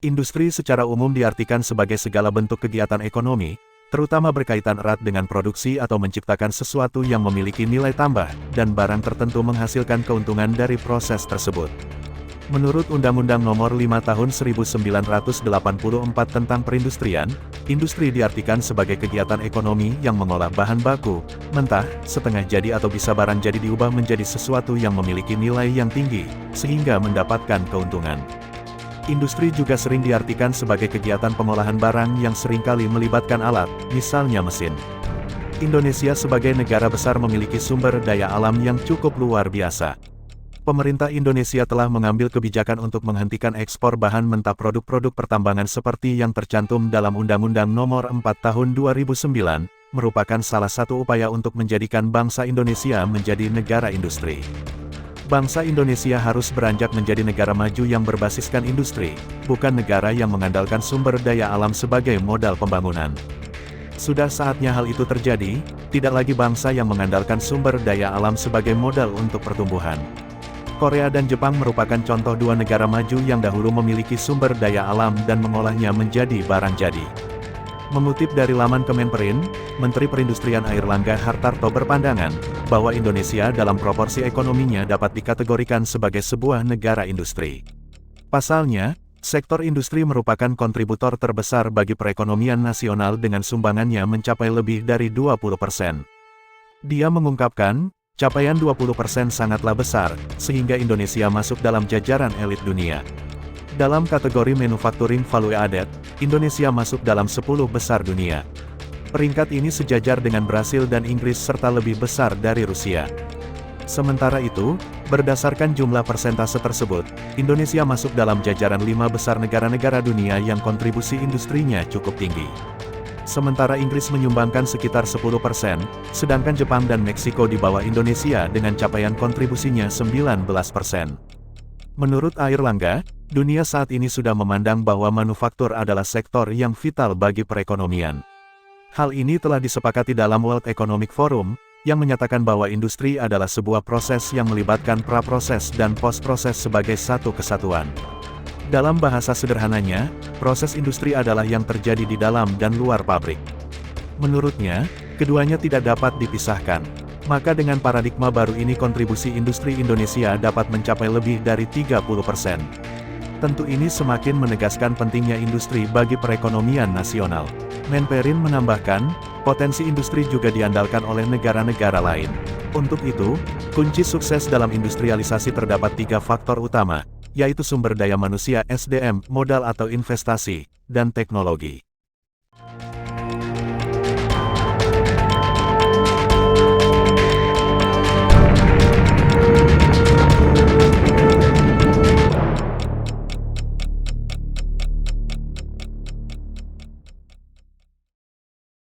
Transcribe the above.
Industri secara umum diartikan sebagai segala bentuk kegiatan ekonomi, terutama berkaitan erat dengan produksi atau menciptakan sesuatu yang memiliki nilai tambah, dan barang tertentu menghasilkan keuntungan dari proses tersebut. Menurut Undang-Undang Nomor 5 Tahun 1984 tentang Perindustrian, industri diartikan sebagai kegiatan ekonomi yang mengolah bahan baku, mentah, setengah jadi atau bisa barang jadi diubah menjadi sesuatu yang memiliki nilai yang tinggi, sehingga mendapatkan keuntungan. Industri juga sering diartikan sebagai kegiatan pengolahan barang yang seringkali melibatkan alat, misalnya mesin. Indonesia sebagai negara besar memiliki sumber daya alam yang cukup luar biasa. Pemerintah Indonesia telah mengambil kebijakan untuk menghentikan ekspor bahan mentah produk-produk pertambangan seperti yang tercantum dalam Undang-Undang Nomor 4 Tahun 2009, merupakan salah satu upaya untuk menjadikan bangsa Indonesia menjadi negara industri. Bangsa Indonesia harus beranjak menjadi negara maju yang berbasiskan industri, bukan negara yang mengandalkan sumber daya alam sebagai modal pembangunan. Sudah saatnya hal itu terjadi, tidak lagi bangsa yang mengandalkan sumber daya alam sebagai modal untuk pertumbuhan. Korea dan Jepang merupakan contoh dua negara maju yang dahulu memiliki sumber daya alam dan mengolahnya menjadi barang jadi. Mengutip dari laman Kemenperin, Menteri Perindustrian Airlangga Hartarto berpandangan bahwa Indonesia dalam proporsi ekonominya dapat dikategorikan sebagai sebuah negara industri. Pasalnya, sektor industri merupakan kontributor terbesar bagi perekonomian nasional dengan sumbangannya mencapai lebih dari 20%. Dia mengungkapkan, capaian 20% sangatlah besar, sehingga Indonesia masuk dalam jajaran elit dunia. Dalam kategori manufacturing value added, Indonesia masuk dalam 10 besar dunia. Peringkat ini sejajar dengan Brasil dan Inggris serta lebih besar dari Rusia. Sementara itu, berdasarkan jumlah persentase tersebut, Indonesia masuk dalam jajaran 5 besar negara-negara dunia yang kontribusi industrinya cukup tinggi. Sementara Inggris menyumbangkan sekitar 10%, sedangkan Jepang dan Meksiko di bawah Indonesia dengan capaian kontribusinya 19%. Menurut Airlangga, dunia saat ini sudah memandang bahwa manufaktur adalah sektor yang vital bagi perekonomian. Hal ini telah disepakati dalam World Economic Forum, yang menyatakan bahwa industri adalah sebuah proses yang melibatkan pra-proses dan post-proses sebagai satu kesatuan. Dalam bahasa sederhananya, proses industri adalah yang terjadi di dalam dan luar pabrik. Menurutnya, keduanya tidak dapat dipisahkan. Maka dengan paradigma baru ini kontribusi industri Indonesia dapat mencapai lebih dari 30%. Tentu ini semakin menegaskan pentingnya industri bagi perekonomian nasional. Menperin menambahkan, potensi industri juga diandalkan oleh negara-negara lain. Untuk itu, kunci sukses dalam industrialisasi terdapat 3 faktor utama, yaitu sumber daya manusia (SDM), modal atau investasi, dan teknologi.